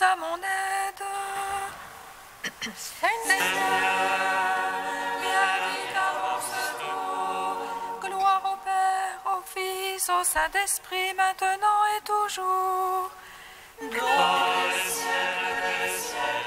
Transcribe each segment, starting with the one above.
à mon aide. Seigneur, viens vite à mon secours. Gloire au Père, au Fils, au Saint-Esprit, maintenant et toujours. Gloire au ciel des cieux.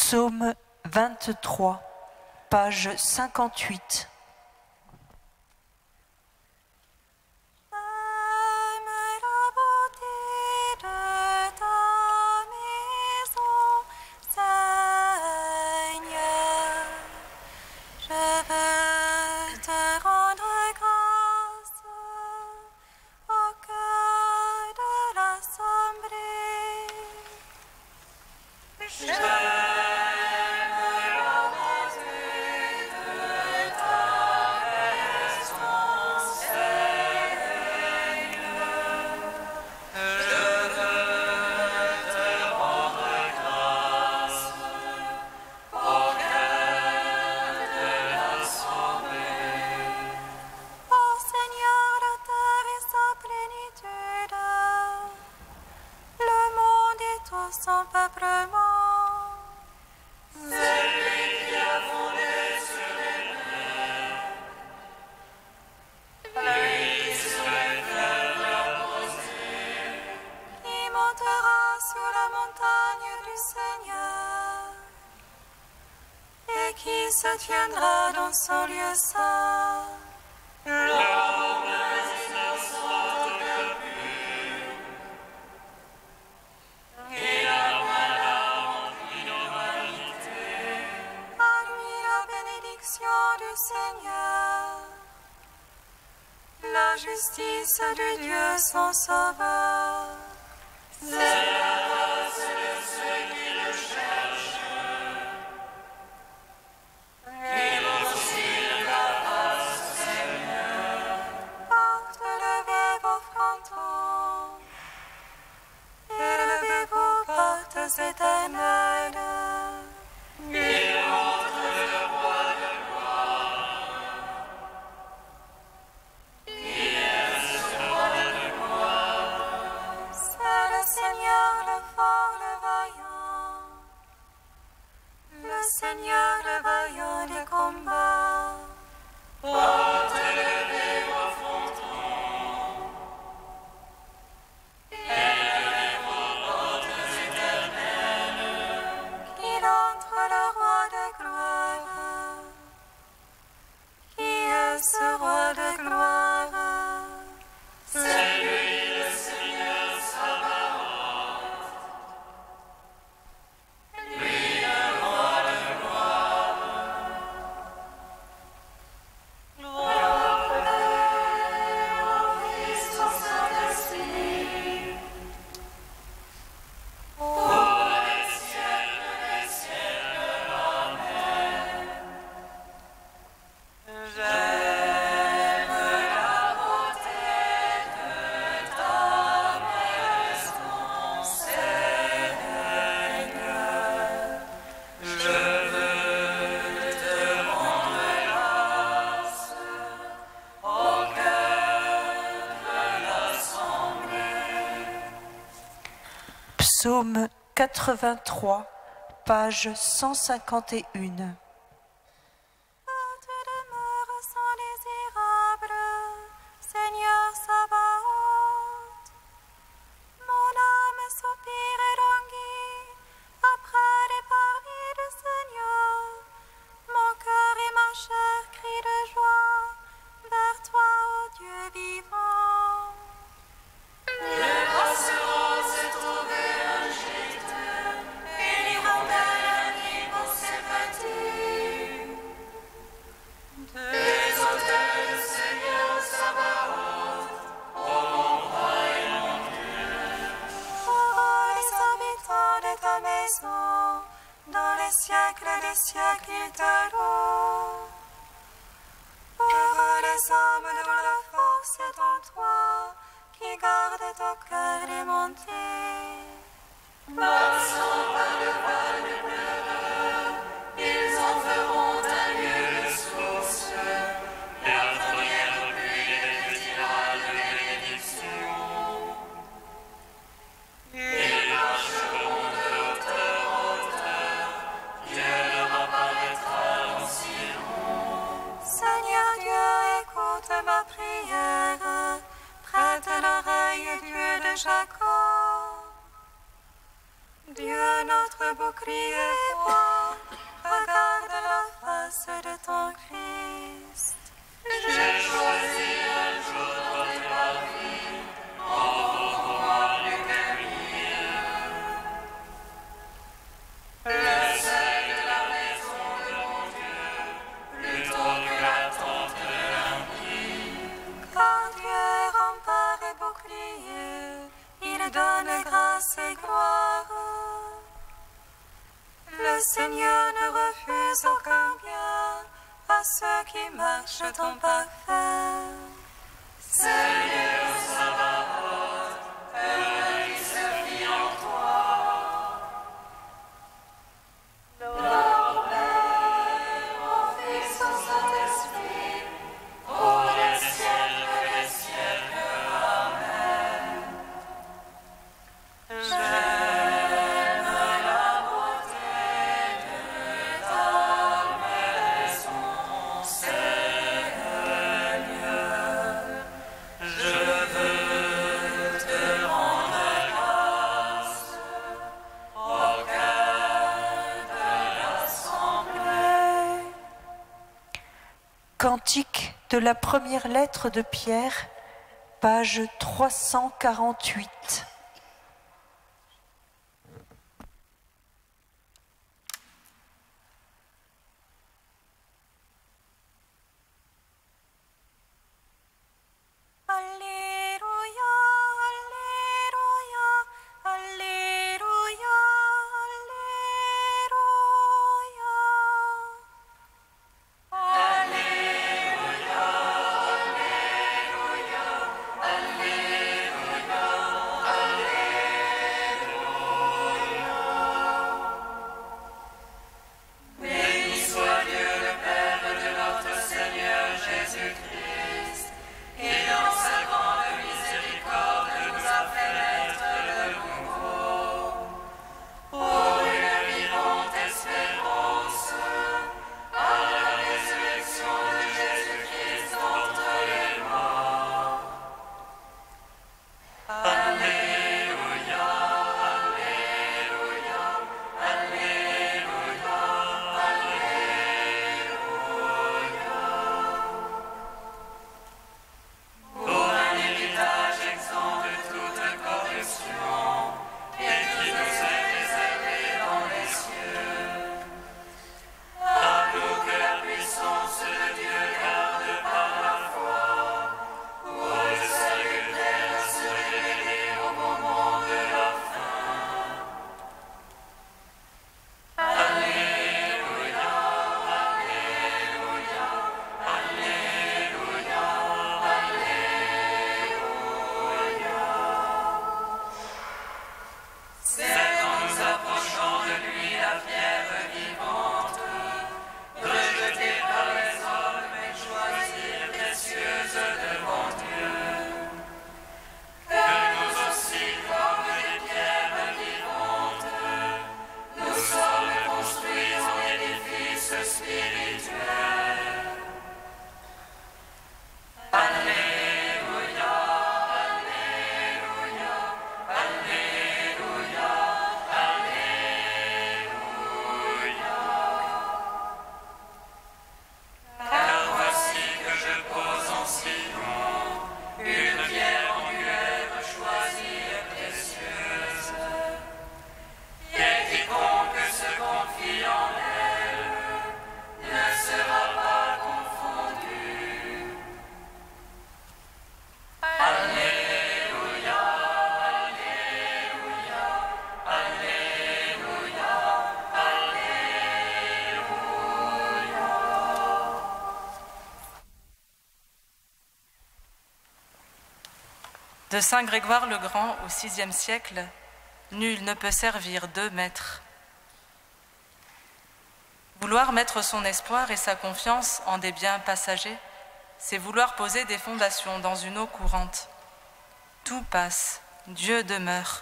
Psaume 23, page 58. Son peuplement, c'est lui qui a fondé sur les mers, lui qui souhaite la poser, qui montera sur la montagne du Seigneur, et qui se tiendra dans son lieu saint. Du Seigneur, la justice de Dieu son sauveur, c'est la grâce de ceux qui le cherchent, et aussi la grâce, Seigneur. Porte, levez vos frontons, élevez-vous, portes éternelles. Seigneur le vaillant des combats, porte, levez vos frontons, élevez vos portes éternelles, qu'il entre le roi de gloire, qui est ce roi de gloire, c'est lui le Seigneur Sabaoth, lui le roi de Psaume 83, page 151. Tes demeures sont désirables, Seigneur Sabaoth. Mon âme soupire et languit après les parvis du Seigneur. Mon cœur et ma chair crient de joie vers toi, ô Dieu vivant. Le passereau s'est trouvé un gîte, et l'hirondelle anime ses petits. Des autels, Seigneur Sabaoth, ô mon roi et mon Dieu. Oh, les habitants de ta maison, dans les siècles des siècles, ils te louent. Heureux les hommes dont la force est en toi, qui gardent ton cœur démonté. Passant par le val de pleurs, ils en feront un lieu de source, la première pluie des petits de bénédiction. Ils marcheront de hauteur en hauteur, Dieu leur apparaîtra en Sion. Seigneur Dieu, écoute ma prière, prête l'oreille, Dieu de Jacob. Dieu notre bouclier, grâce de ton Christ. J'ai choisi un jour de ma vie, en moi plus que mille. Le seuil de la maison de mon Dieu, plutôt que la tente de l'impie. Car Dieu est rempart et bouclier, il donne grâce et gloire. Le Seigneur ne refuse aucun bien à ceux qui marchent en parfait. Seigneur Sabaoth, heureux qui se fie en toi. Gloire au Père, au Fils, au Saint-Esprit, Ô les siècles des siècles, Amen. j'aime la beauté de ta maison, Seigneur. Je veux te rendre grâce au cœur de l'assemblée. Cantique de la première lettre de Pierre, page 348. Alléluia, Alléluia, Alléluia, Béni soit Dieu le Père de notre Seigneur Jésus-Christ, et dans sa grande miséricorde nous a fait naître de nouveau, pour une vivante espérance, à la résurrection de Jésus-Christ d'entre les morts. Alléluia, Alléluia, Alléluia, pour un héritage exempt de toute corruption et qui nous est réservé dans les cieux. À nous que la puissance de Dieu garde par la foi, pour le salut terre se révéler au moment de la fin. Alléluia, Alléluia, Alléluia, Alléluia. C'est en nous approchant de lui la pierre vivante, rejetée par les hommes et choisie et précieuse devant Dieu, que nous aussi, comme des pierres vivantes, nous sommes construits en édifice spirituel. Alléluia, Alléluia, Alléluia, Alléluia. Car voici que je pose en Sion une pierre angulaire choisie et précieuse, et quiconque se confie en elle ne sera pas confondu. Alléluia, Alléluia, Alléluia, Alléluia. De saint Grégoire le Grand au VIe siècle, nul ne peut servir deux maîtres. Vouloir mettre son espoir et sa confiance en des biens passagers, c'est vouloir poser des fondations dans une eau courante. Tout passe, Dieu demeure.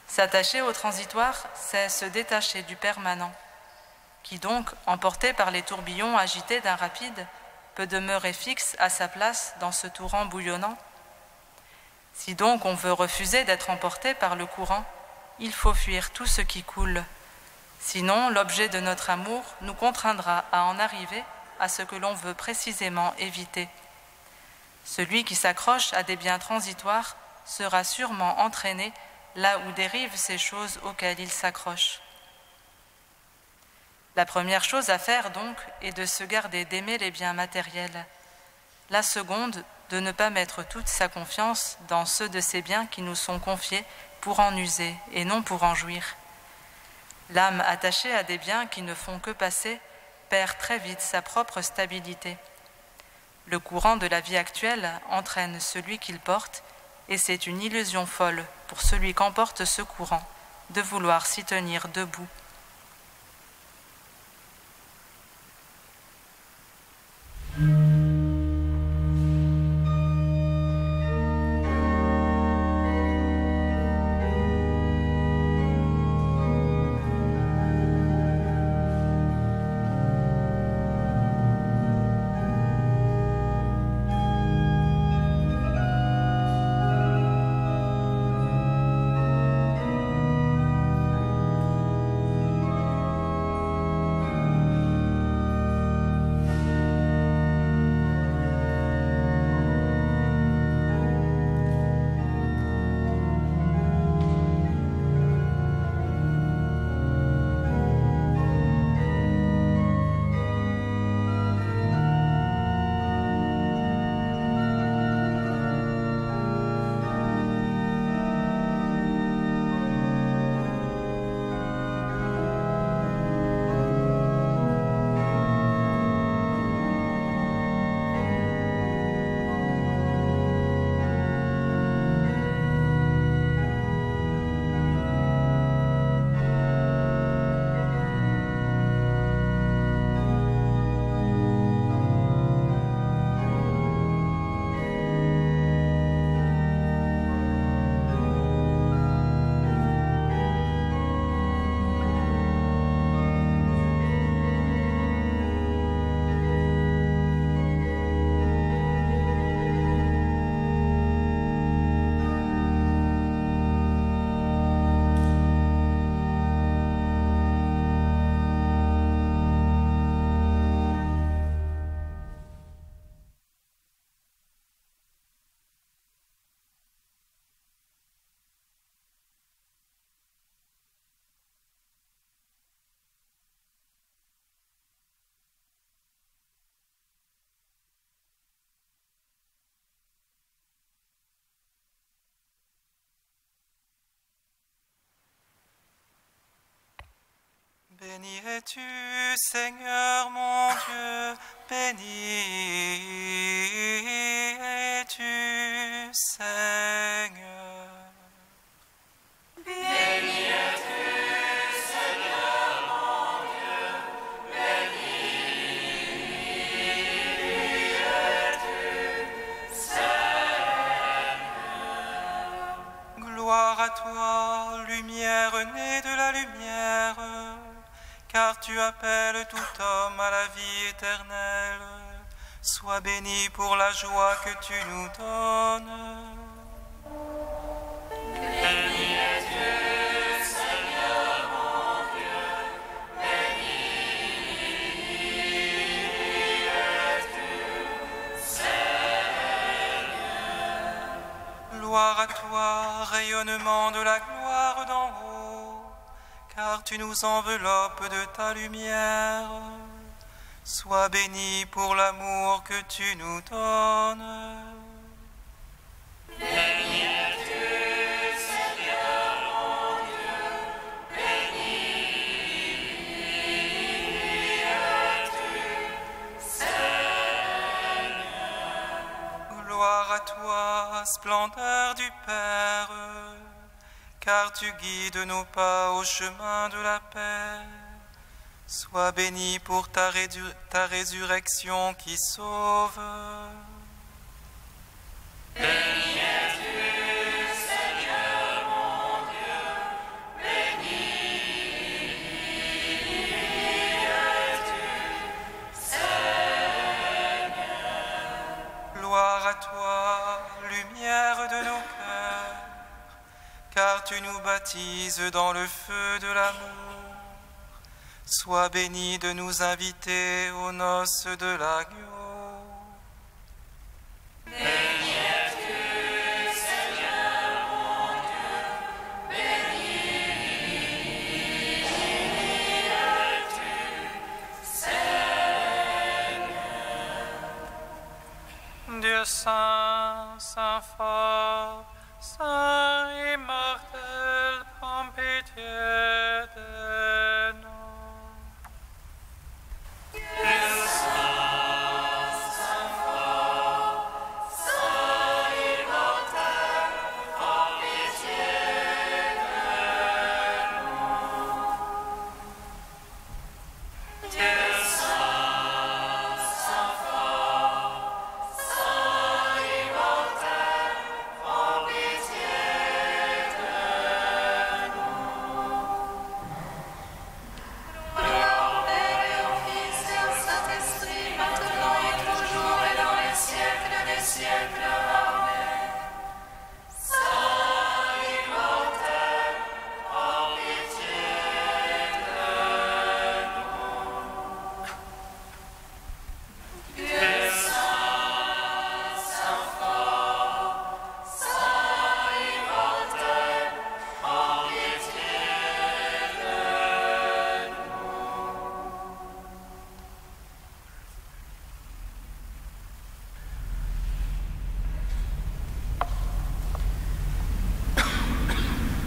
S'attacher au transitoire, c'est se détacher du permanent, qui donc, emporté par les tourbillons agités d'un rapide, peut demeurer fixe à sa place dans ce torrent bouillonnant. Si donc on veut refuser d'être emporté par le courant, il faut fuir tout ce qui coule. Sinon, l'objet de notre amour nous contraindra à en arriver à ce que l'on veut précisément éviter. Celui qui s'accroche à des biens transitoires sera sûrement entraîné là où dérivent ces choses auxquelles il s'accroche. La première chose à faire donc est de se garder d'aimer les biens matériels. La seconde, de ne pas mettre toute sa confiance dans ceux de ces biens qui nous sont confiés pour en user et non pour en jouir. L'âme attachée à des biens qui ne font que passer perd très vite sa propre stabilité. Le courant de la vie actuelle entraîne celui qu'il porte, et c'est une illusion folle pour celui qu'emporte ce courant de vouloir s'y tenir debout. Béni es-tu, Seigneur mon Dieu, béni es-tu, Seigneur. Béni es-tu, Seigneur mon Dieu, béni es-tu, Seigneur. Gloire à toi, lumière née de la lumière, car tu appelles tout homme à la vie éternelle. Sois béni pour la joie que tu nous donnes. Béni es-tu, Seigneur mon Dieu, béni es-tu, Seigneur. Gloire à toi, rayonnement de la gloire d'en haut, car tu nous enveloppes de ta lumière. Sois béni pour l'amour que tu nous donnes. Béni es-tu, Seigneur mon Dieu, béni es-tu, Seigneur. Gloire à toi, splendeur du Père, car tu guides nos pas au chemin de la paix. Sois béni pour ta résurrection qui sauve. Béni es-tu, Seigneur mon Dieu, béni es-tu, Seigneur. Gloire à toi, lumière de nos cœurs, car tu nous baptises dans le feu de l'amour. Sois béni de nous inviter aux noces de l'agneau. Dieu saint, saint fort, saint immortel, prends pitié de nous.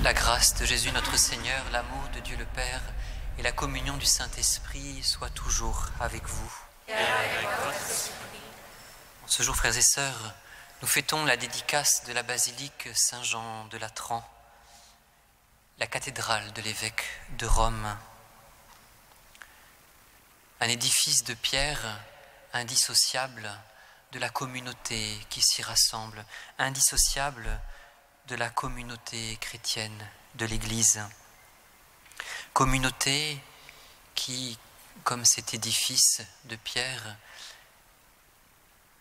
La grâce de Jésus notre Seigneur, l'amour de Dieu le Père et la communion du Saint-Esprit soient toujours avec vous. En ce jour, frères et sœurs, nous fêtons la dédicace de la basilique Saint-Jean de Latran, la cathédrale de l'évêque de Rome. Un édifice de pierre indissociable de la communauté qui s'y rassemble, indissociable de la communauté chrétienne, de l'Église. Communauté qui, comme cet édifice de pierre,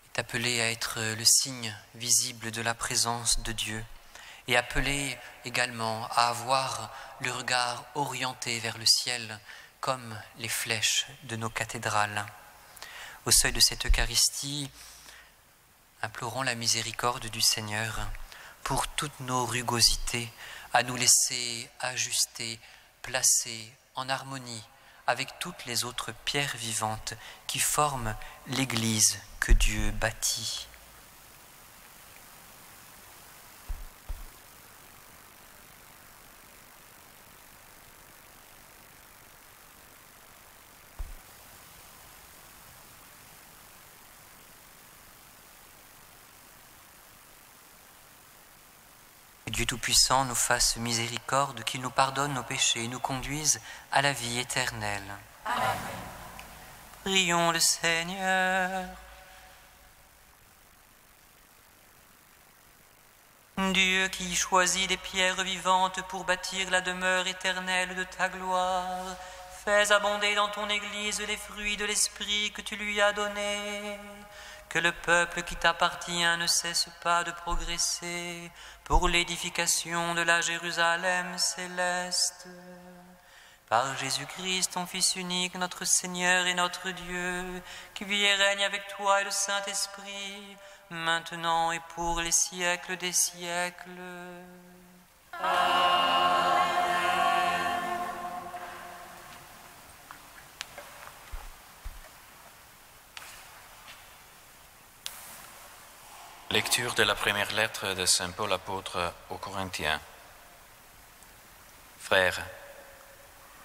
est appelée à être le signe visible de la présence de Dieu et appelée également à avoir le regard orienté vers le ciel comme les flèches de nos cathédrales. Au seuil de cette Eucharistie, implorons la miséricorde du Seigneur pour toutes nos rugosités, à nous laisser ajuster, placer en harmonie avec toutes les autres pierres vivantes qui forment l'Église que Dieu bâtit. Dieu Tout-Puissant nous fasse miséricorde, qu'il nous pardonne nos péchés et nous conduise à la vie éternelle. Amen. Prions le Seigneur. Dieu qui choisit des pierres vivantes pour bâtir la demeure éternelle de ta gloire, fais abonder dans ton Église les fruits de l'Esprit que tu lui as donnés. Que le peuple qui t'appartient ne cesse pas de progresser pour l'édification de la Jérusalem céleste. Par Jésus-Christ, ton Fils unique, notre Seigneur et notre Dieu, qui vit et règne avec toi et le Saint-Esprit, maintenant et pour les siècles des siècles. Amen. Lecture de la première lettre de Saint Paul apôtre aux Corinthiens. Frères,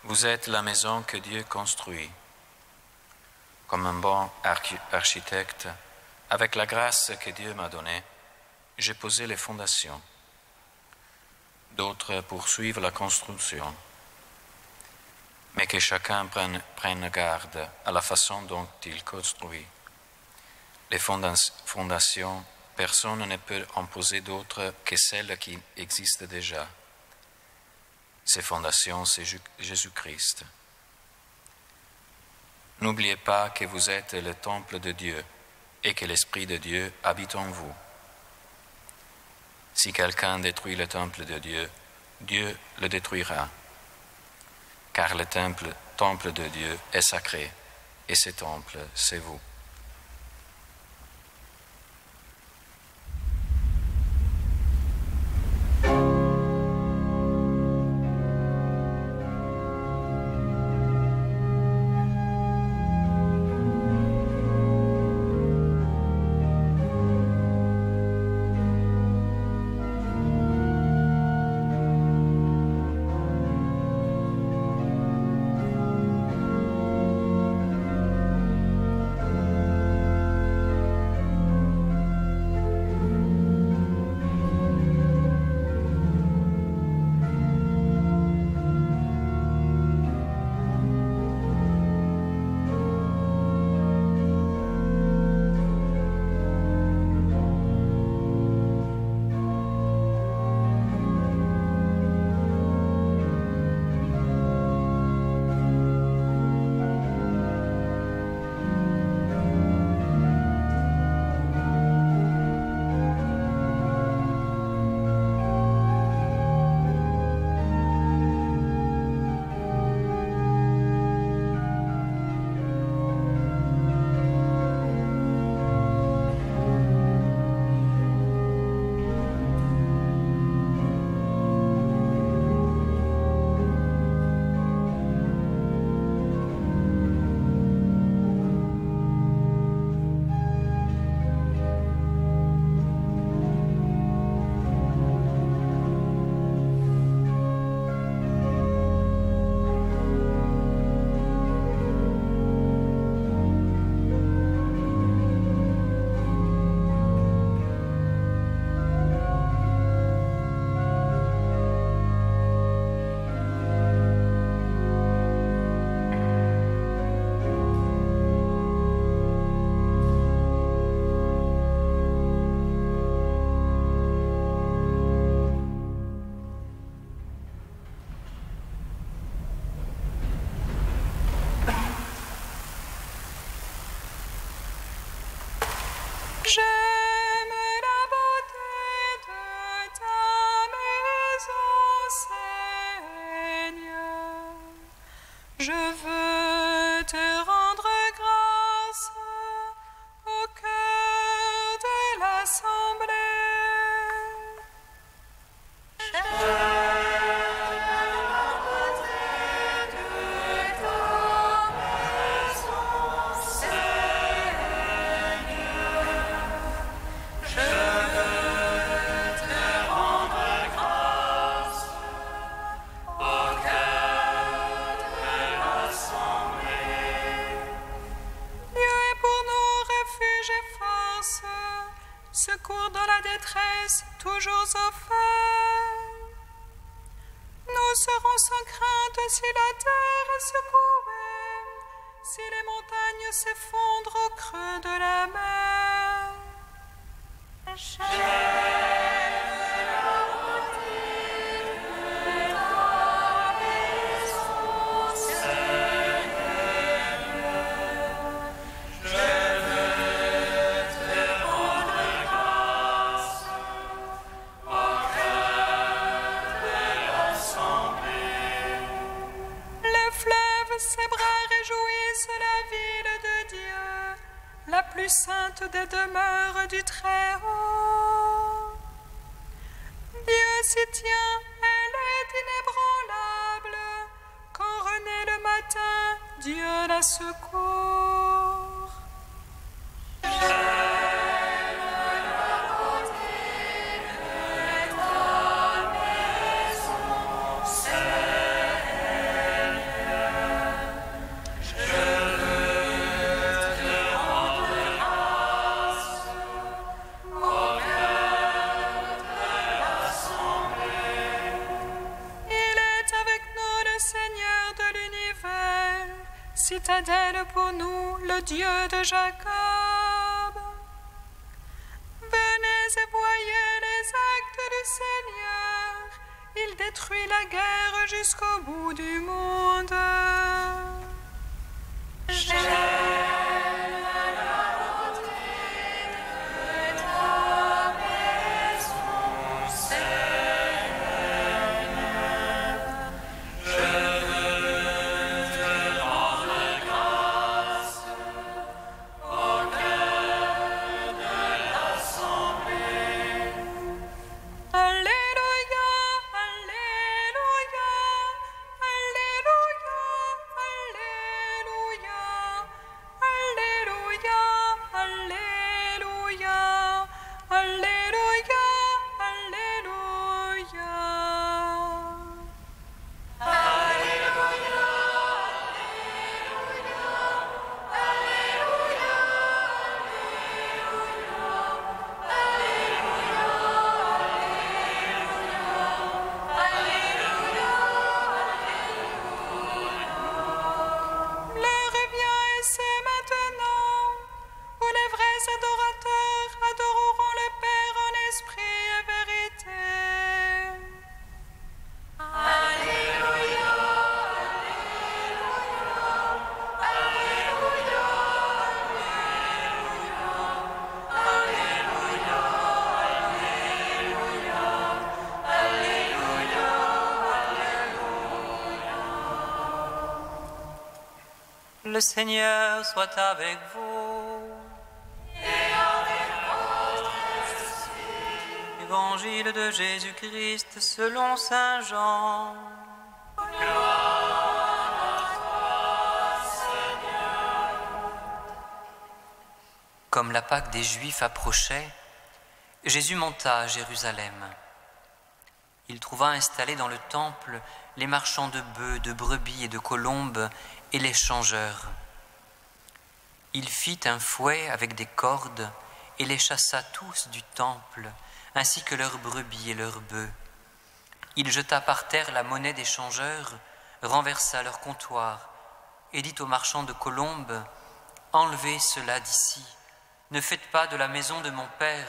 vous êtes la maison que Dieu construit. Comme un bon architecte, avec la grâce que Dieu m'a donnée, j'ai posé les fondations. D'autres poursuivent la construction. Mais que chacun prenne garde à la façon dont il construit. Les fondations, personne ne peut en poser d'autres que celles qui existent déjà. Ces fondations, c'est Jésus-Christ. N'oubliez pas que vous êtes le temple de Dieu et que l'Esprit de Dieu habite en vous. Si quelqu'un détruit le temple de Dieu, Dieu le détruira. car le temple de Dieu est sacré, et ce temple, c'est vous. J'aime la beauté de ta maison, Seigneur. Je veux te rendre grâce au cœur de l'assemblée. Secours dans la détresse, toujours offert. Nous serons sans crainte si la terre est secouée, si les montagnes s'effondrent au creux de la mer. Ses bras réjouissent la ville de Dieu, la plus sainte des demeures du Très-Haut. Dieu s'y tient, elle est inébranlable. Quand renaît le matin, Dieu la secourt. Citadelle pour nous, le Dieu de Jacob. Venez et voyez les actes du Seigneur. Il détruit la guerre jusqu'au bout du monde. Je veux Le Seigneur soit avec vous. Et avec votre esprit. Évangile de Jésus-Christ selon saint Jean. Comme la Pâque des Juifs approchait, Jésus monta à Jérusalem. Il trouva installés dans le temple les marchands de bœufs, de brebis et de colombes et les changeurs. Il fit un fouet avec des cordes et les chassa tous du temple, ainsi que leurs brebis et leurs bœufs. Il jeta par terre la monnaie des changeurs, renversa leur comptoir et dit aux marchands de colombes, « Enlevez cela d'ici, ne faites pas de la maison de mon Père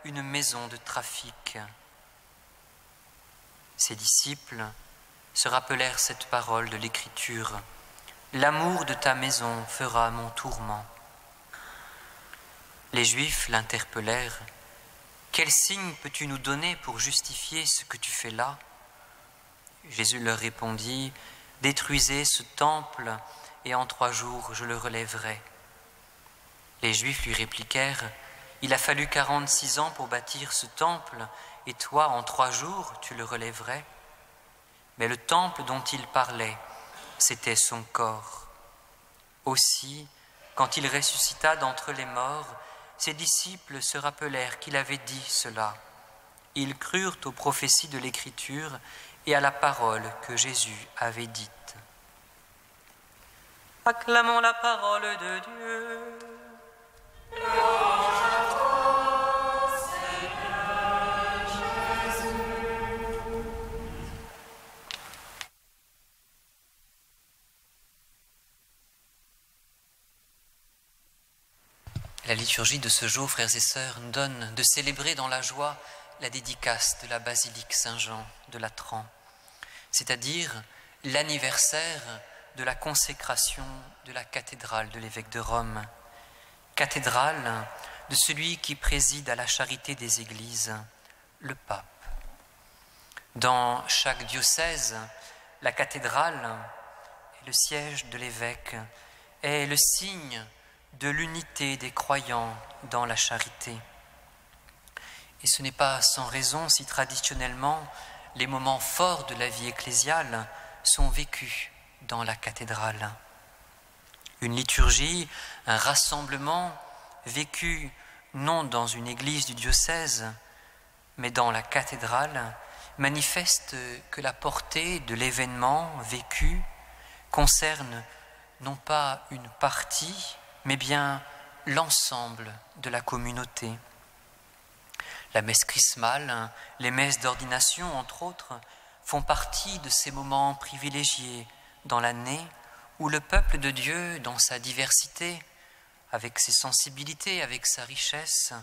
une maison de trafic. » Ses disciples se rappelèrent cette parole de l'Écriture, « L'amour de ta maison fera mon tourment. » Les Juifs l'interpellèrent, « Quel signe peux-tu nous donner pour justifier ce que tu fais là ?» Jésus leur répondit, « Détruisez ce temple, et en 3 jours je le relèverai. » Les Juifs lui répliquèrent, « Il a fallu 46 ans pour bâtir ce temple, et toi, en 3 jours, tu le relèverais ?» Mais le temple dont il parlait, c'était son corps. Aussi, quand il ressuscita d'entre les morts, ses disciples se rappelèrent qu'il avait dit cela. Ils crurent aux prophéties de l'Écriture et à la parole que Jésus avait dite. Acclamons la parole de Dieu. La liturgie de ce jour, frères et sœurs, nous donne de célébrer dans la joie la dédicace de la basilique Saint-Jean de Latran, c'est-à-dire l'anniversaire de la consécration de la cathédrale de l'évêque de Rome, cathédrale de celui qui préside à la charité des églises, le pape. Dans chaque diocèse, la cathédrale est le siège de l'évêque, est le signe de l'unité des croyants dans la charité. Et ce n'est pas sans raison si traditionnellement les moments forts de la vie ecclésiale sont vécus dans la cathédrale. Une liturgie, un rassemblement vécu non dans une église du diocèse, mais dans la cathédrale, manifeste que la portée de l'événement vécu concerne non pas une partie, mais bien l'ensemble de la communauté. La messe chrismale, les messes d'ordination, entre autres, font partie de ces moments privilégiés dans l'année où le peuple de Dieu, dans sa diversité, avec ses sensibilités, avec sa richesse,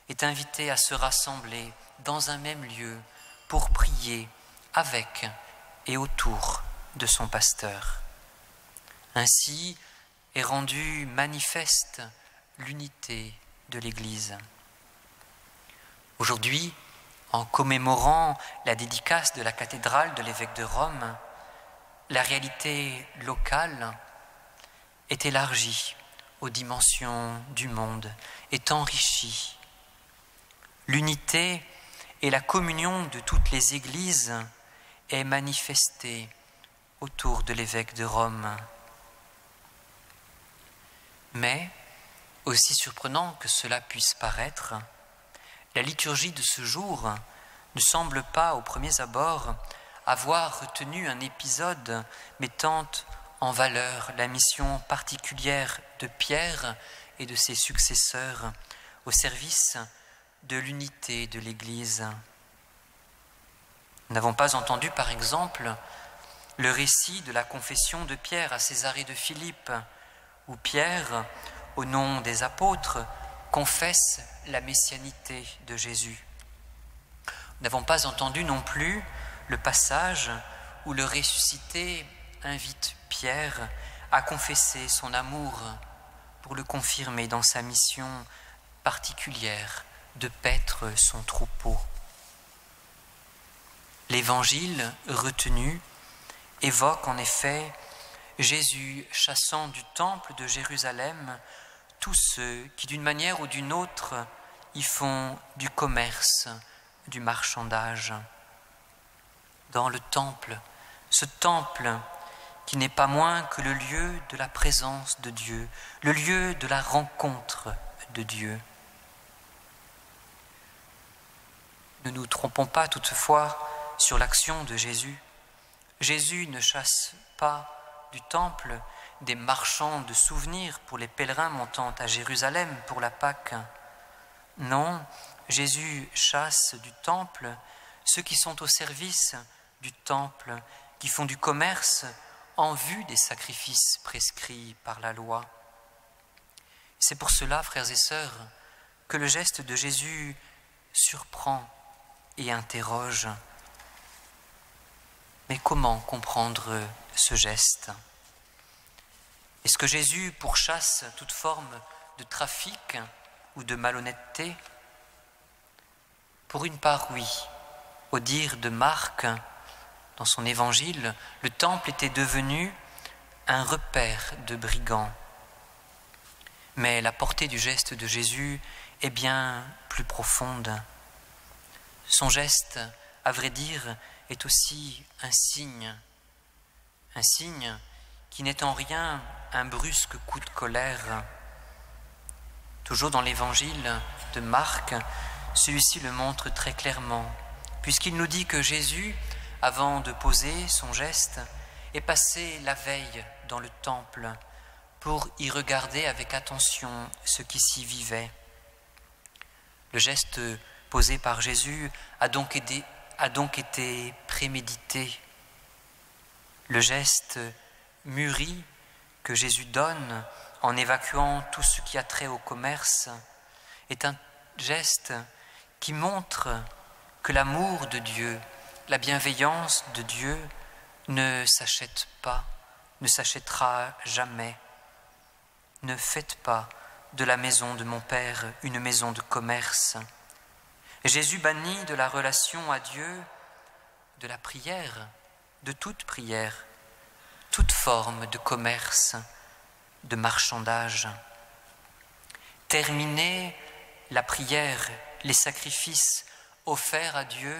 est invité à se rassembler dans un même lieu pour prier avec et autour de son pasteur. Ainsi est rendue manifeste l'unité de l'Église. Aujourd'hui, en commémorant la dédicace de la cathédrale de l'évêque de Rome, la réalité locale est élargie aux dimensions du monde, est enrichie. L'unité et la communion de toutes les églises est manifestée autour de l'évêque de Rome. Mais, aussi surprenant que cela puisse paraître, la liturgie de ce jour ne semble pas, aux premiers abords, avoir retenu un épisode mettant en valeur la mission particulière de Pierre et de ses successeurs au service de l'unité de l'Église. Nous n'avons pas entendu, par exemple, le récit de la confession de Pierre à Césarée de Philippe, où Pierre, au nom des apôtres, confesse la messianité de Jésus. Nous n'avons pas entendu non plus le passage où le ressuscité invite Pierre à confesser son amour pour le confirmer dans sa mission particulière de paître son troupeau. L'évangile retenu évoque en effet Jésus chassant du temple de Jérusalem tous ceux qui, d'une manière ou d'une autre, y font du commerce, du marchandage. Dans le temple, ce temple qui n'est pas moins que le lieu de la présence de Dieu, le lieu de la rencontre de Dieu. Ne nous trompons pas toutefois sur l'action de Jésus. Jésus ne chasse pas du temple des marchands de souvenirs pour les pèlerins montant à Jérusalem pour la Pâque. Non, Jésus chasse du temple ceux qui sont au service du temple, qui font du commerce en vue des sacrifices prescrits par la loi. C'est pour cela, frères et sœurs, que le geste de Jésus surprend et interroge. Mais comment comprendre ce geste? Est-ce que Jésus pourchasse toute forme de trafic ou de malhonnêteté? Pour une part, oui. Au dire de Marc, dans son évangile, le temple était devenu un repère de brigands. Mais la portée du geste de Jésus est bien plus profonde. Son geste, à vrai dire, est aussi un signe qui n'est en rien un brusque coup de colère. Toujours dans l'évangile de Marc, celui-ci le montre très clairement, puisqu'il nous dit que Jésus, avant de poser son geste, est passé la veille dans le temple pour y regarder avec attention ce qui s'y vivait. Le geste posé par Jésus a donc été prémédité. Le geste mûri que Jésus donne en évacuant tout ce qui a trait au commerce est un geste qui montre que l'amour de Dieu, la bienveillance de Dieu ne s'achète pas, ne s'achètera jamais. Ne faites pas de la maison de mon Père une maison de commerce. Jésus bannit de la relation à Dieu, de la prière, de toute prière, toute forme de commerce, de marchandage. Terminer la prière, les sacrifices offerts à Dieu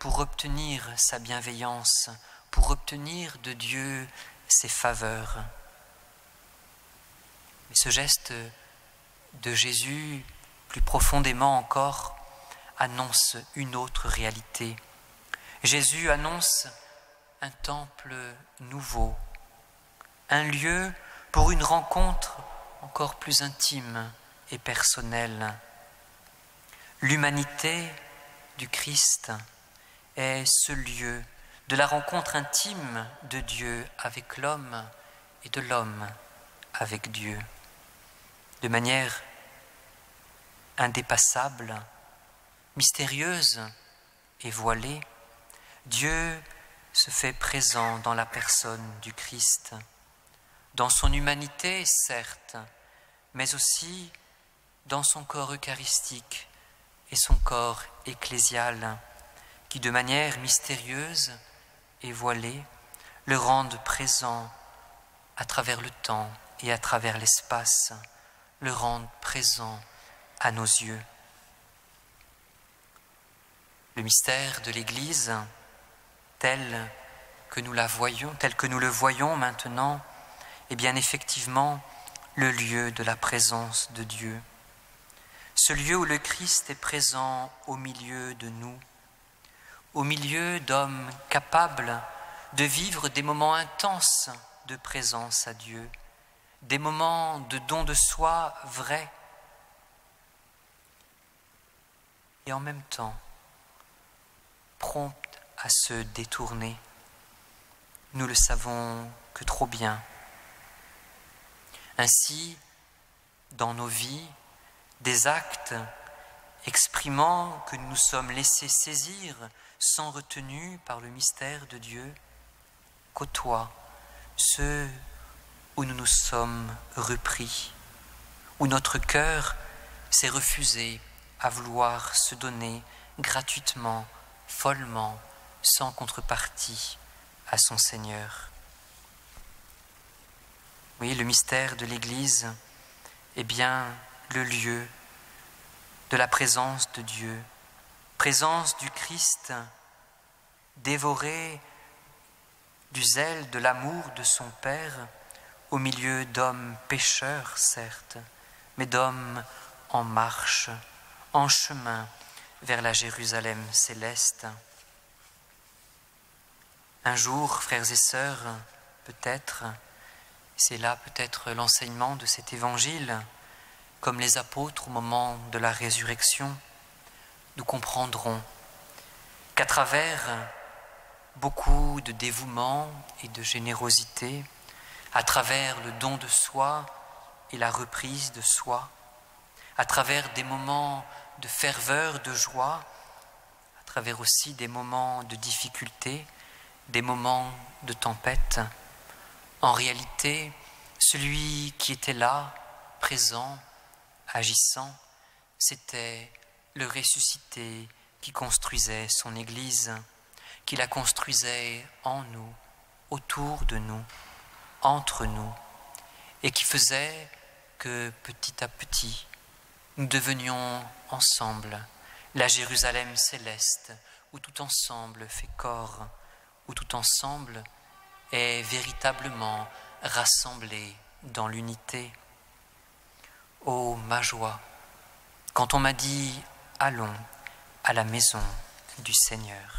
pour obtenir sa bienveillance, pour obtenir de Dieu ses faveurs. Mais ce geste de Jésus, plus profondément encore, annonce une autre réalité. Jésus annonce un temple nouveau, un lieu pour une rencontre encore plus intime et personnelle. L'humanité du Christ est ce lieu de la rencontre intime de Dieu avec l'homme et de l'homme avec Dieu. De manière indépassable, mystérieuse et voilée, Dieu se fait présent dans la personne du Christ, dans son humanité, certes, mais aussi dans son corps eucharistique et son corps ecclésial, qui de manière mystérieuse et voilée le rendent présent à travers le temps et à travers l'espace, le rendent présent à nos yeux. Le mystère de l'Église, tel que nous le voyons maintenant, est bien effectivement le lieu de la présence de Dieu. Ce lieu où le Christ est présent au milieu de nous, au milieu d'hommes capables de vivre des moments intenses de présence à Dieu, des moments de don de soi vrai, et en même temps prompts à se détourner. Nous le savons que trop bien. Ainsi, dans nos vies, des actes exprimant que nous nous sommes laissés saisir sans retenue par le mystère de Dieu, côtoient ceux où nous nous sommes repris, où notre cœur s'est refusé à vouloir se donner gratuitement, follement, sans contrepartie à son Seigneur. Oui, le mystère de l'Église est bien le lieu de la présence de Dieu, présence du Christ dévoré du zèle, de l'amour de son Père, au milieu d'hommes pécheurs, certes, mais d'hommes en marche, en chemin vers la Jérusalem céleste. Un jour, frères et sœurs, peut-être, c'est là peut-être l'enseignement de cet évangile, comme les apôtres au moment de la résurrection, nous comprendrons qu'à travers beaucoup de dévouement et de générosité, à travers le don de soi et la reprise de soi, à travers des moments de ferveur, de joie, à travers aussi des moments de difficulté, des moments de tempête, en réalité, celui qui était là, présent, agissant, c'était le ressuscité qui construisait son Église, qui la construisait en nous, autour de nous, entre nous, et qui faisait que petit à petit, nous devenions ensemble la Jérusalem céleste, où tout ensemble fait corps, où tout ensemble est véritablement rassemblé dans l'unité. Oh, ma joie, quand on m'a dit « Allons à la maison du Seigneur ».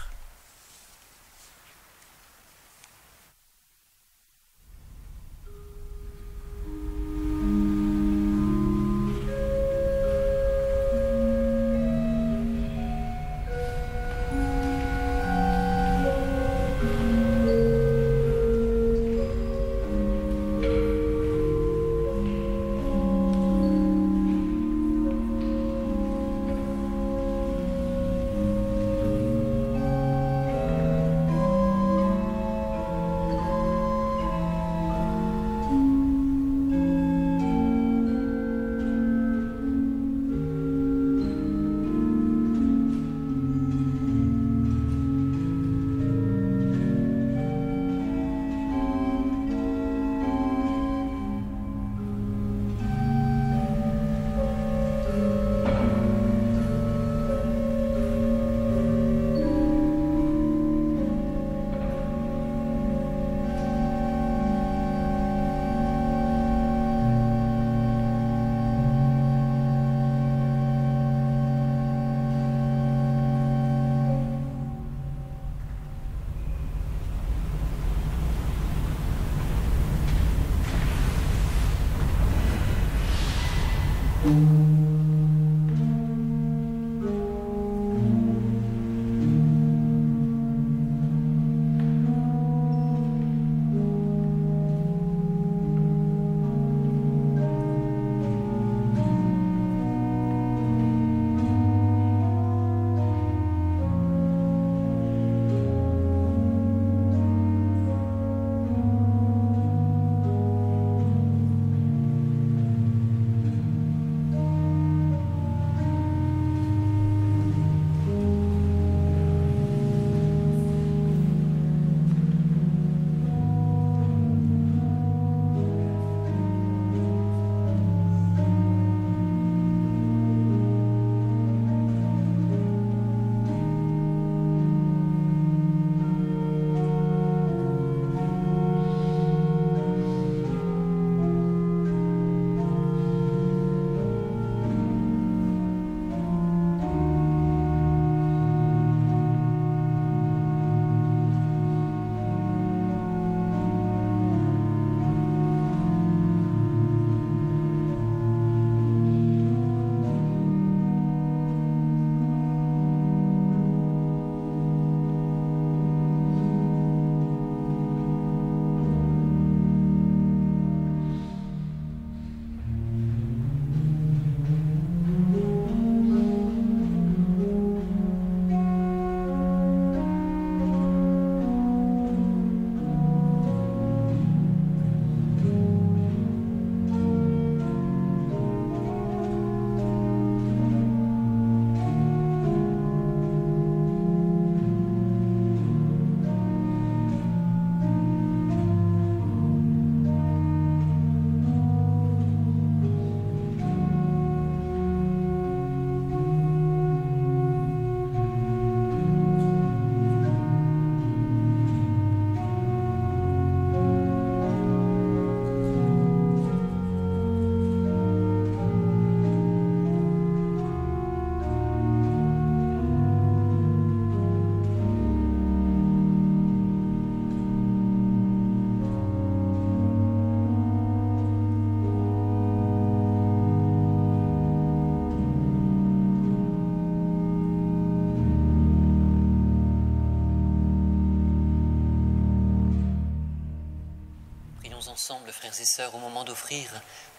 Prions ensemble, frères et sœurs, au moment d'offrir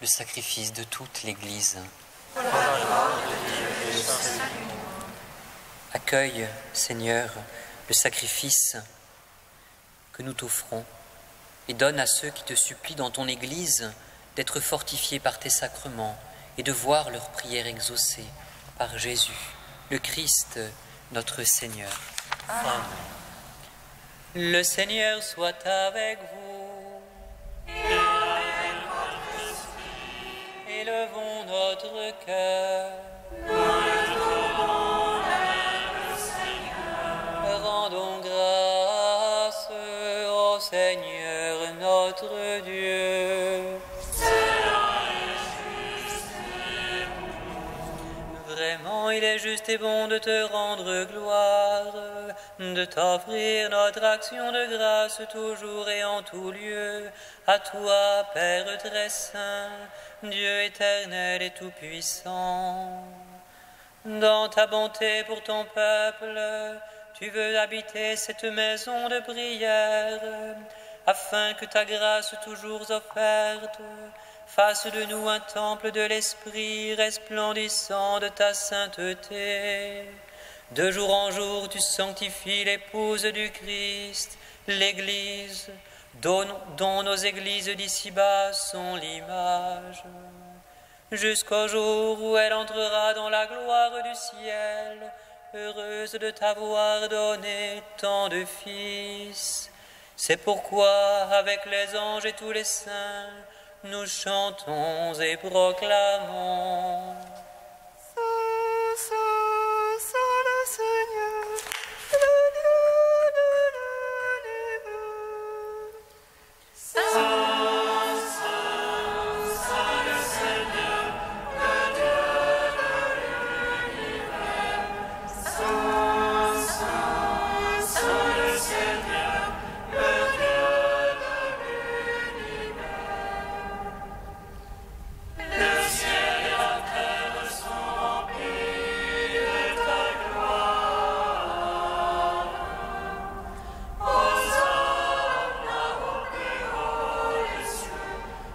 le sacrifice de toute l'Église. Accueille, Seigneur, le sacrifice que nous t'offrons et donne à ceux qui te supplient dans ton Église d'être fortifiés par tes sacrements et de voir leurs prières exaucées par Jésus, le Christ, notre Seigneur. Amen. Le Seigneur soit avec vous. Élevons notre cœur. Rendons grâce au Seigneur notre Dieu. Vraiment, il est juste et bon de te rendre gloire, de t'offrir notre action de grâce toujours et en tout lieu, à toi, Père très saint, Dieu éternel et tout-puissant. Dans ta bonté pour ton peuple, tu veux habiter cette maison de prière, afin que ta grâce toujours offerte fasse de nous un temple de l'Esprit resplendissant de ta sainteté. De jour en jour, tu sanctifies l'épouse du Christ, l'Église, dont nos églises d'ici-bas sont l'image, jusqu'au jour où elle entrera dans la gloire du ciel, heureuse de t'avoir donné tant de fils. C'est pourquoi, avec les anges et tous les saints, nous chantons et proclamons. Saint le Seigneur, le Dieu de l'univers. Saint le Seigneur, le Dieu de l'univers. Saint le Seigneur, le Dieu de l'univers. Le ciel et la terre sont remplis de ta gloire. Hosanna au plus haut des cieux.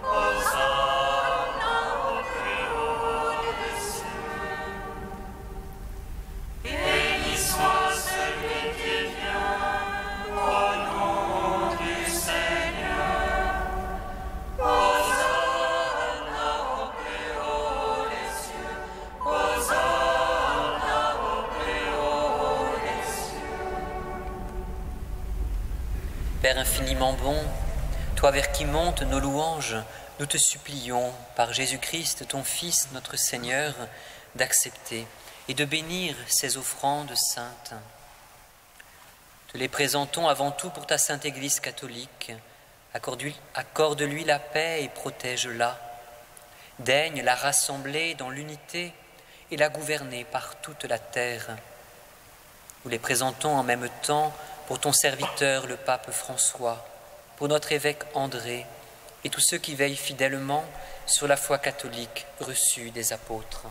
Hosanna au plus haut des cieux. Béni soit celui qui vient au nom du Seigneur. Hosanna au plus haut des cieux. Hosanna au plus haut des cieux. Père infiniment bon, toi vers qui montent nos louanges, nous te supplions, par Jésus-Christ, ton Fils, notre Seigneur, d'accepter et de bénir ces offrandes saintes. Te les présentons avant tout pour ta sainte Église catholique. Accorde-lui la paix et protège-la. Daigne la rassembler dans l'unité et la gouverner par toute la terre. Nous les présentons en même temps pour ton serviteur, le pape François, pour notre évêque André et tous ceux qui veillent fidèlement sur la foi catholique reçue des apôtres.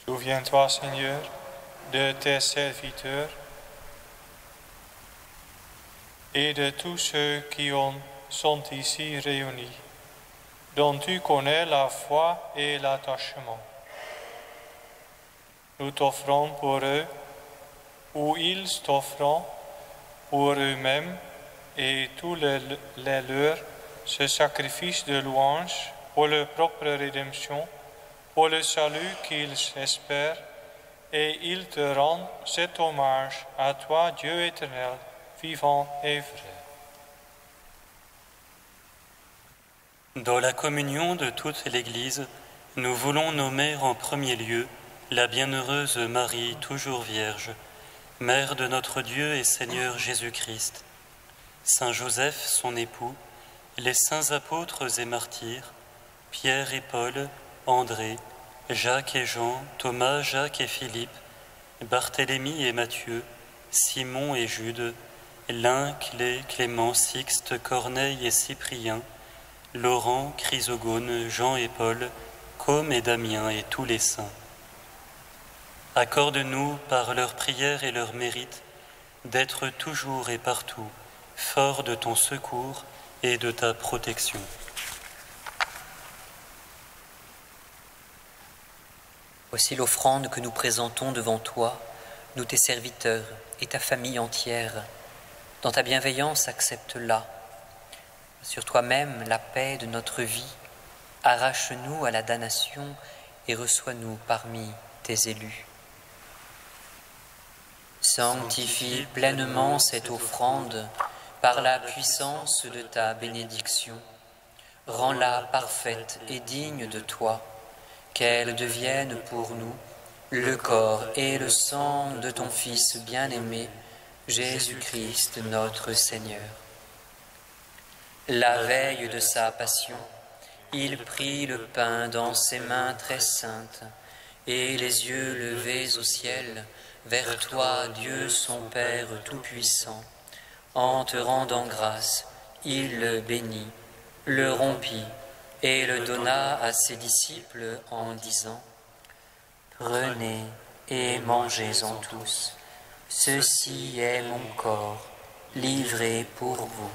Souviens-toi, Seigneur, de tes serviteurs et de tous ceux qui sont ici réunis, dont tu connais la foi et l'attachement. Nous t'offrons pour eux, ou ils t'offront pour eux-mêmes et tous les leurs, ce sacrifice de louange pour leur propre rédemption, pour le salut qu'ils espèrent, et ils te rendent cet hommage à toi, Dieu éternel, vivant et vrai. Dans la communion de toute l'Église, nous voulons nommer en premier lieu la bienheureuse Marie, toujours Vierge, Mère de notre Dieu et Seigneur Jésus-Christ, Saint Joseph, son époux, les saints apôtres et martyrs, Pierre et Paul, André, Jacques et Jean, Thomas, Jacques et Philippe, Barthélemy et Matthieu, Simon et Jude, Lin, Clé, Clément, Sixte, Corneille et Cyprien, Laurent, Chrysogone, Jean et Paul, Côme et Damien et tous les saints. Accorde-nous, par leurs prières et leurs mérites, d'être toujours et partout fort de ton secours et de ta protection. Voici l'offrande que nous présentons devant toi, nous tes serviteurs et ta famille entière. Dans ta bienveillance, accepte-la. Sur toi-même la paix de notre vie, arrache-nous à la damnation et reçois-nous parmi tes élus. Sanctifie pleinement cette offrande par la puissance de ta bénédiction. Rends-la parfaite et digne de toi, qu'elle devienne pour nous le corps et le sang de ton Fils bien-aimé, Jésus-Christ notre Seigneur. La veille de sa passion, il prit le pain dans ses mains très saintes, et les yeux levés au ciel, vers toi, Dieu son Père Tout-Puissant, en te rendant grâce, il le bénit, le rompit, et le donna à ses disciples en disant : Prenez et mangez-en tous, ceci est mon corps, livré pour vous.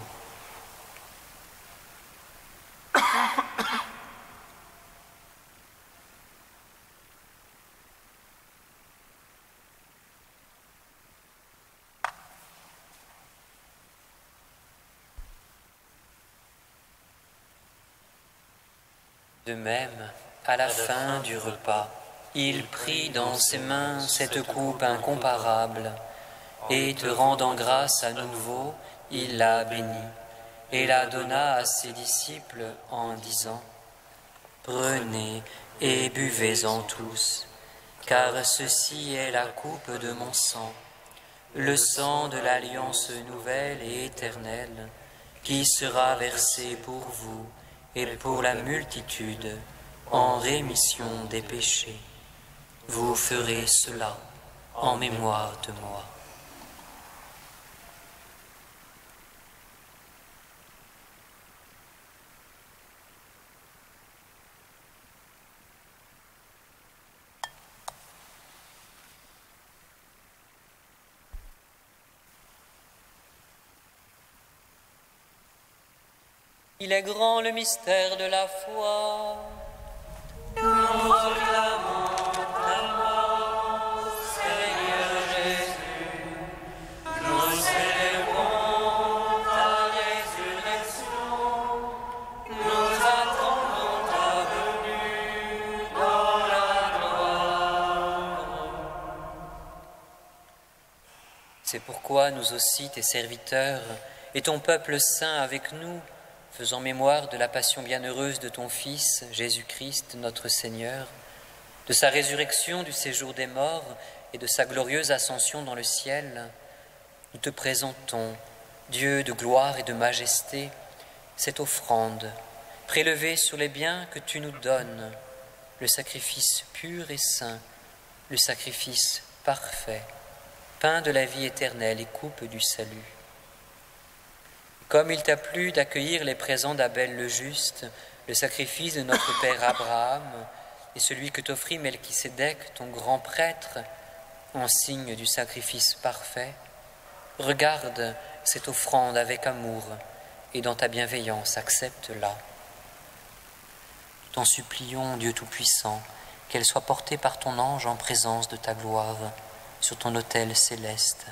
De même, à la fin du repas, il prit dans ses mains cette coupe incomparable, et te rendant grâce à nouveau, il la bénit, et la donna à ses disciples en disant : Prenez et buvez-en tous, car ceci est la coupe de mon sang, le sang de l'alliance nouvelle et éternelle, qui sera versé pour vous et pour la multitude, en rémission des péchés. Vous ferez cela en mémoire de moi. Il est grand le mystère de la foi. Nous proclamons ta mort, Seigneur Jésus. Nous célébrons ta résurrection. Nous attendons ta venue dans la gloire. C'est pourquoi nous aussi, tes serviteurs, et ton peuple saint avec nous, faisant mémoire de la passion bienheureuse de ton Fils, Jésus-Christ, notre Seigneur, de sa résurrection du séjour des morts et de sa glorieuse ascension dans le ciel, nous te présentons, Dieu de gloire et de majesté, cette offrande, prélevée sur les biens que tu nous donnes, le sacrifice pur et saint, le sacrifice parfait, pain de la vie éternelle et coupe du salut. Comme il t'a plu d'accueillir les présents d'Abel le juste, le sacrifice de notre père Abraham et celui que t'offrit Melchisédek, ton grand prêtre, en signe du sacrifice parfait, regarde cette offrande avec amour et dans ta bienveillance accepte-la. Nous t'en supplions, Dieu Tout-Puissant, qu'elle soit portée par ton ange en présence de ta gloire sur ton autel céleste,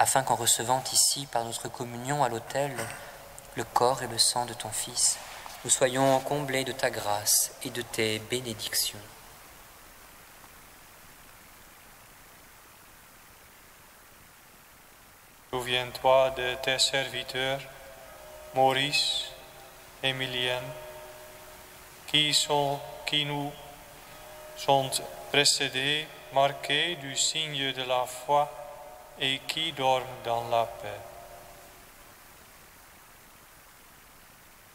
afin qu'en recevant ici, par notre communion à l'autel, le corps et le sang de ton Fils, nous soyons comblés de ta grâce et de tes bénédictions. Souviens-toi de tes serviteurs, Maurice, Emilienne, qui nous sont précédés, marqués du signe de la foi, et qui dorment dans la paix.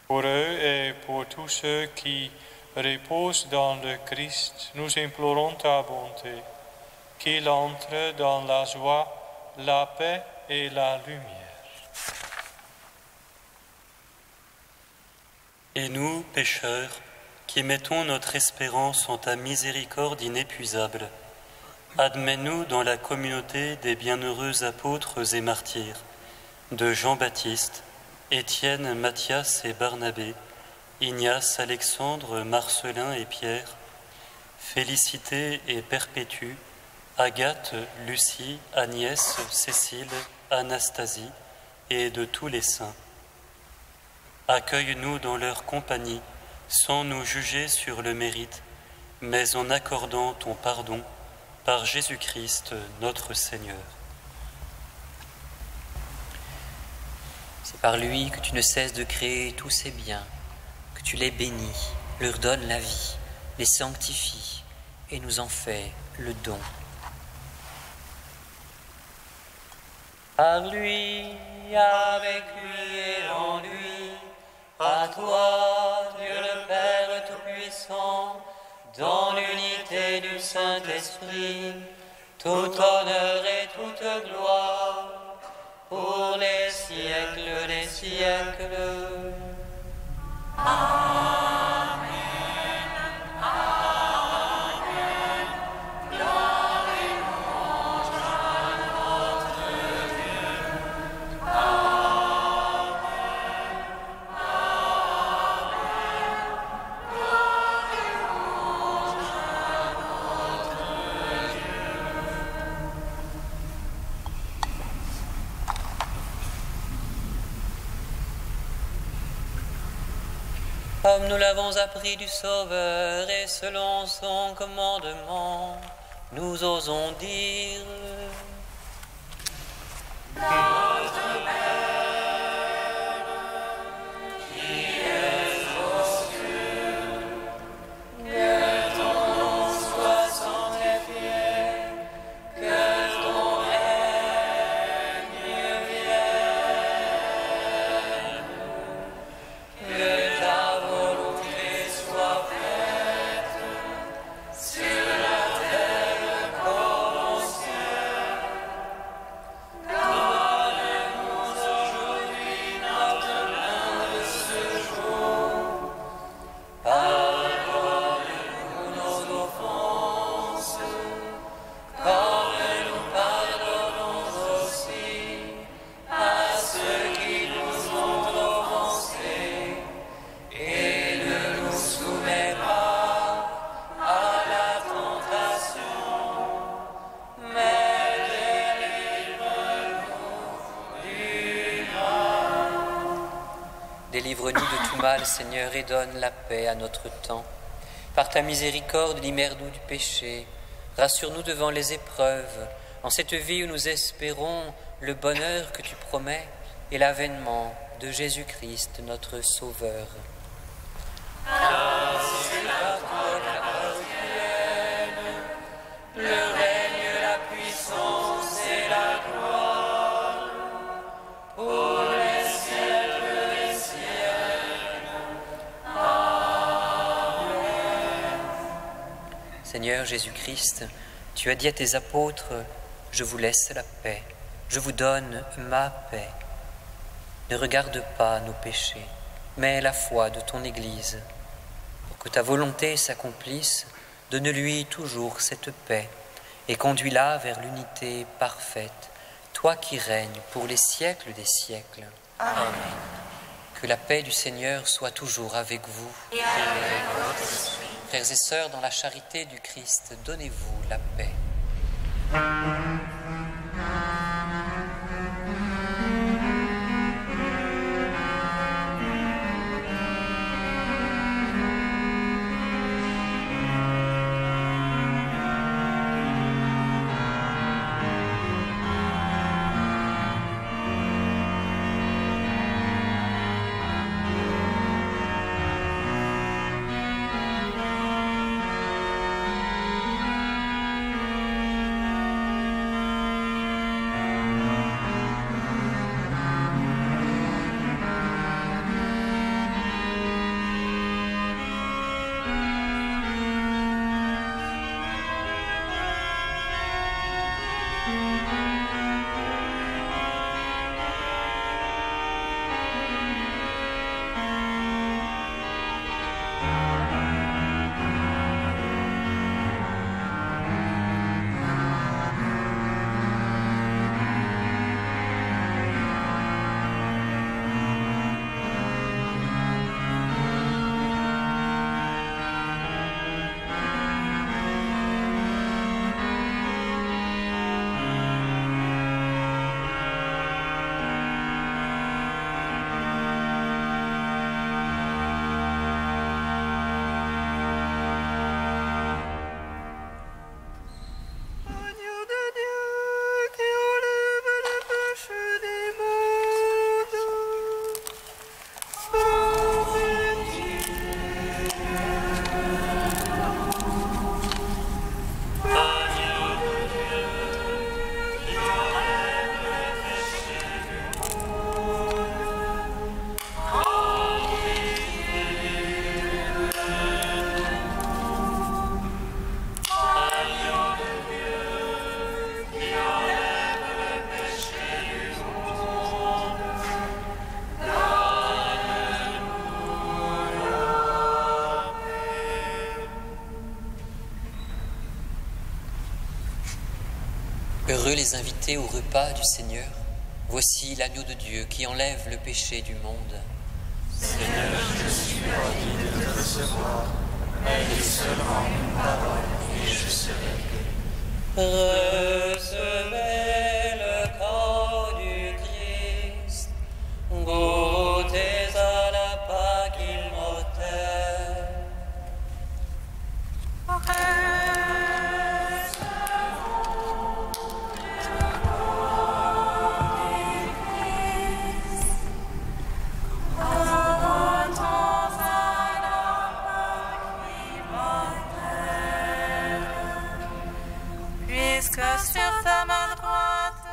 Pour eux et pour tous ceux qui reposent dans le Christ, nous implorons ta bonté, qu'ils entrent dans la joie, la paix et la lumière. Et nous, pécheurs, qui mettons notre espérance en ta miséricorde inépuisable, Admets-nous dans la communauté des bienheureux apôtres et martyrs, de Jean-Baptiste, Étienne, Matthias et Barnabé, Ignace, Alexandre, Marcelin et Pierre, Félicité et Perpétue, Agathe, Lucie, Agnès, Cécile, Anastasie et de tous les saints. Accueille-nous dans leur compagnie, sans nous juger sur le mérite, mais en accordant ton pardon par Jésus-Christ notre Seigneur. C'est par lui que tu ne cesses de créer tous ces biens, que tu les bénis, leur donnes la vie, les sanctifies et nous en fais le don. Par lui, avec lui et en lui, à toi, Dieu le Père Tout-Puissant, dans l'unité du Saint-Esprit, tout honneur et toute gloire, pour les siècles des siècles. Amen. Amen. Gloire et louange à notre Dieu. Amen. Amen. Gloire et louange à notre Dieu. Comme nous l'avons appris du Sauveur et selon son commandement, nous osons dire: Notre Père, qui es aux cieux, que ton nom soit sanctifié, que ton règne vienne, que ta volonté soit faite sur la terre comme au ciel. Donne-nous aujourd'hui notre pain de ce jour. Pardonne-nous nos offenses, comme nous pardonnons aussi à ceux qui nous ont offensés. Et ne nous soumets pas à la tentation, mais délivre-nous du mal. Délivre-nous de tout mal, Seigneur, et donne la paix à notre temps. Par ta miséricorde, libère-nous du péché. Rassure-nous devant les épreuves, en cette vie où nous espérons le bonheur que tu promets et l'avènement de Jésus-Christ, notre Sauveur. C'est à toi qu'appartiennent le règne, la puissance et la gloire pour les siècles des siècles. Seigneur Jésus-Christ, tu as dit à tes apôtres, « Je vous laisse la paix, je vous donne ma paix. » Ne regarde pas nos péchés, mais la foi de ton Église. Pour que ta volonté s'accomplisse, donne-lui toujours cette paix et conduis-la vers l'unité parfaite, toi qui règnes pour les siècles des siècles. Amen. Que la paix du Seigneur soit toujours avec vous. Et avec votre esprit. Frères et sœurs, dans la charité du Christ, donnez-vous la paix. Heureux les invités au repas du Seigneur. Voici l'agneau de Dieu qui enlève le péché du monde. Seigneur, je suis worthy de te recevoir, mais dis seulement une parole et je serai guéri. Recevez le corps du Christ, goûtez à la Pâque immortelle. Puisque sur ta main droite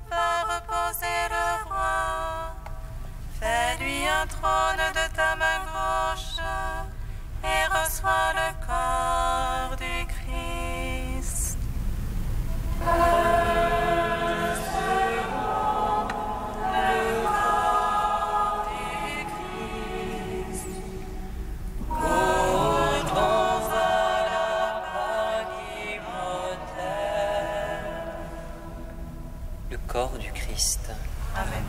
va reposer le roi, fais-lui un trône de ta main gauche et reçois le corps du Christ. Le corps du Christ. Amen.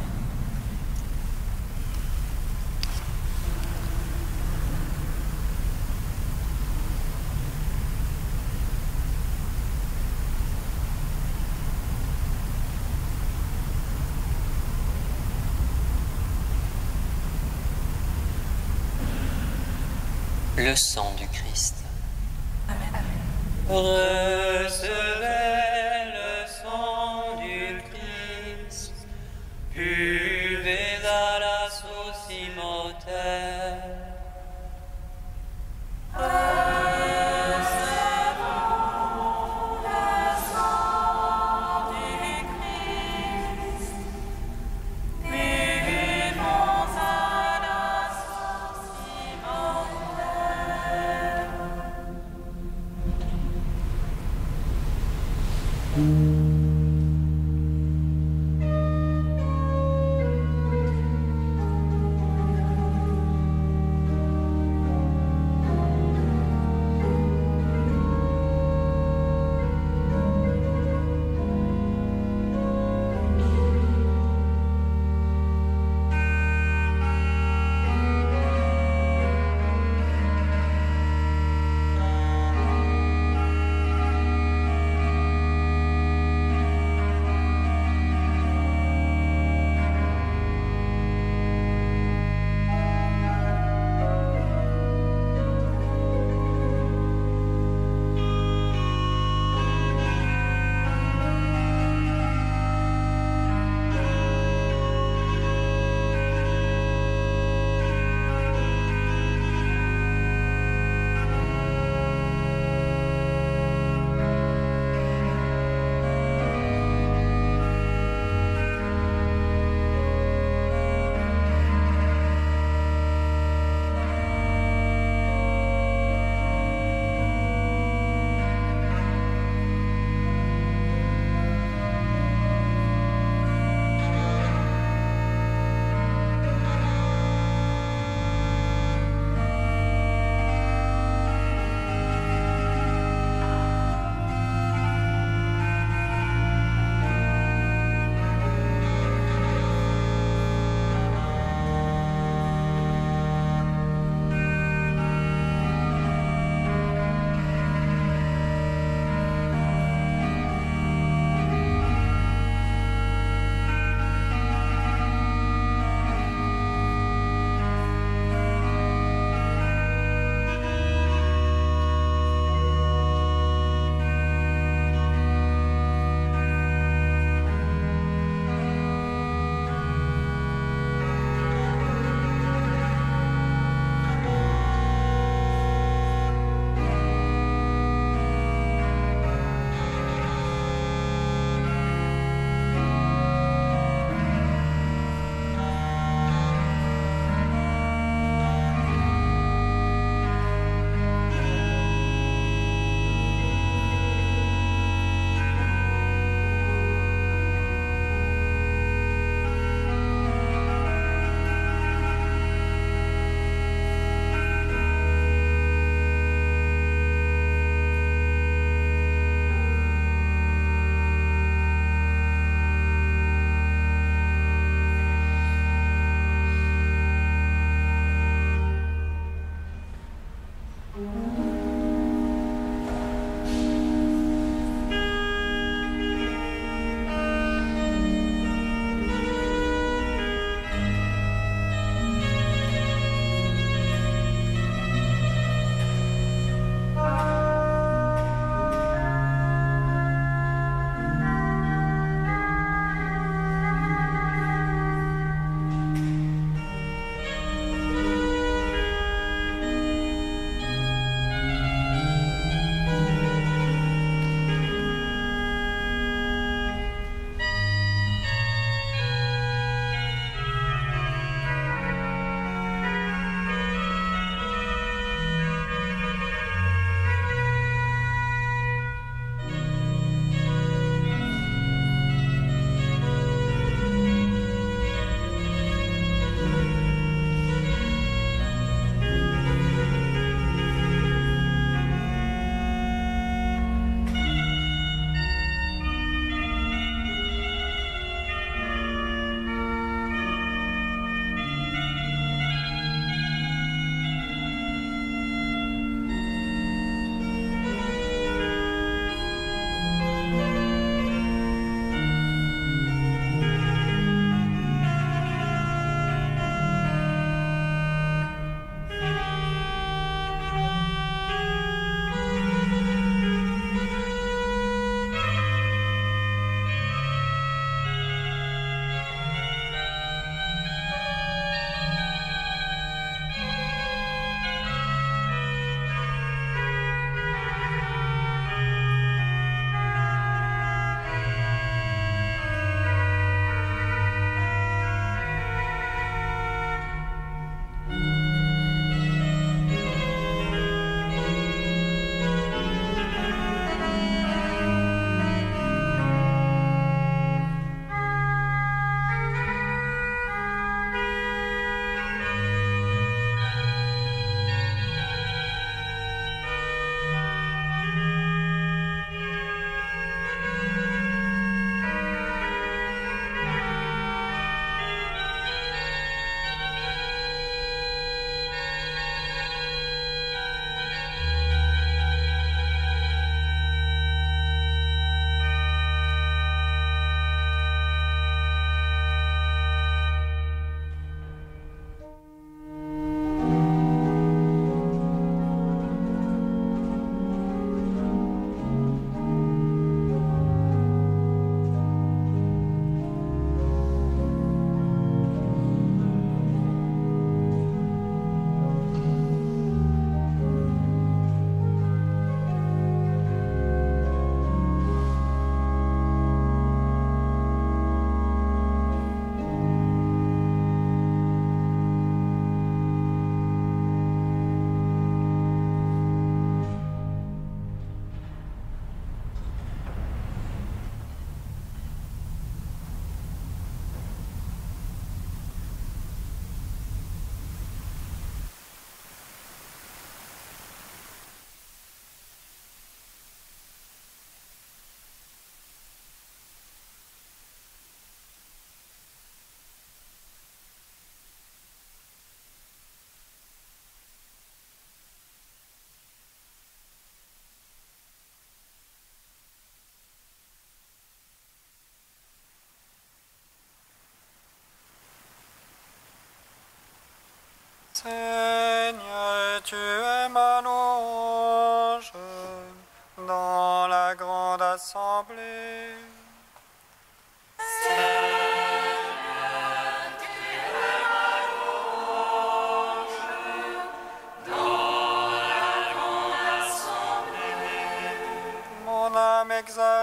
Le sang du Christ. Recevez le sang du Christ, buvez à la source immortelle.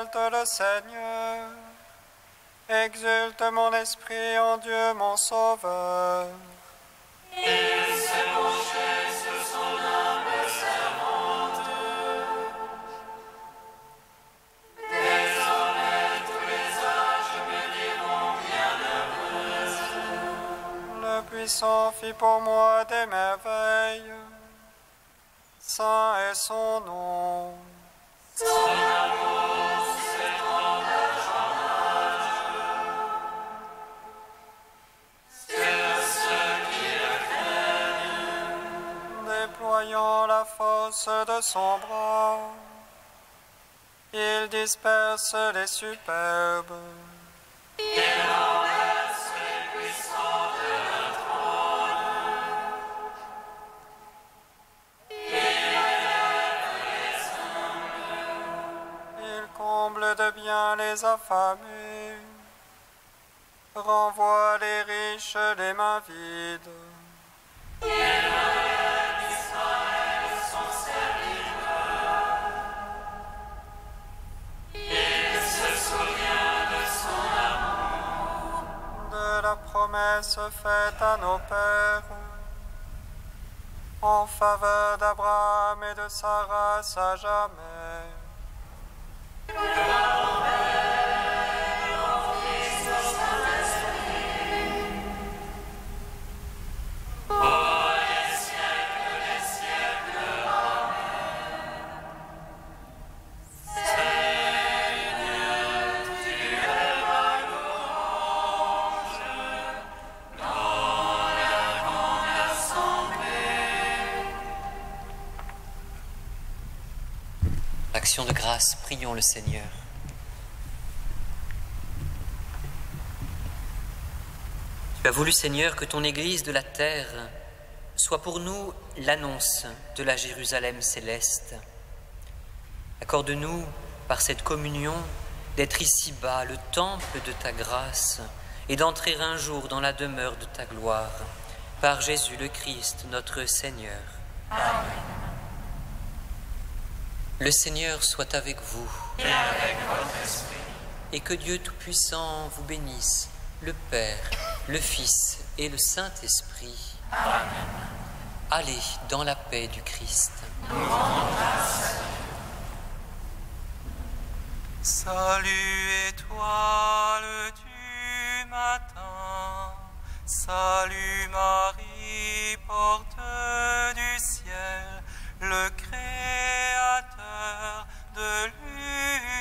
Exalte le Seigneur. Exulte mon esprit en Dieu mon Sauveur. Il s'est penché sur son humble servante. Désormais tous les âges me diront bienheureuse. Le puissant fit pour moi des merveilles. Saint est son nom. Son amour s'étend d'âge en âge. Sur ceux qui le craignent. Déployant la force de son bras, il disperse les superbes. Il renverse les puissants de leur trône. Il élève les humbles. Il comble de bien les affamés, renvoie les riches les mains vides. Il relève Israël son serviteur. Il se souvient de son amour. De la promesse faite à nos pères, en faveur d'Abraham et de sa race à jamais. Action de grâce, prions le Seigneur. Tu as voulu, Seigneur, que ton Église de la terre soit pour nous l'annonce de la Jérusalem céleste. Accorde-nous, par cette communion, d'être ici-bas, le temple de ta grâce, et d'entrer un jour dans la demeure de ta gloire, par Jésus le Christ, notre Seigneur. Amen. Le Seigneur soit avec vous. Et avec votre esprit. Et que Dieu Tout-Puissant vous bénisse, le Père, le Fils et le Saint-Esprit. Amen. Allez dans la paix du Christ. Nous rendons grâce. Salut étoile du matin, salut Marie, porte du ciel, le Créateur de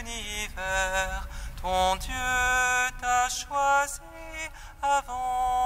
l'univers, ton Dieu t'a choisi avant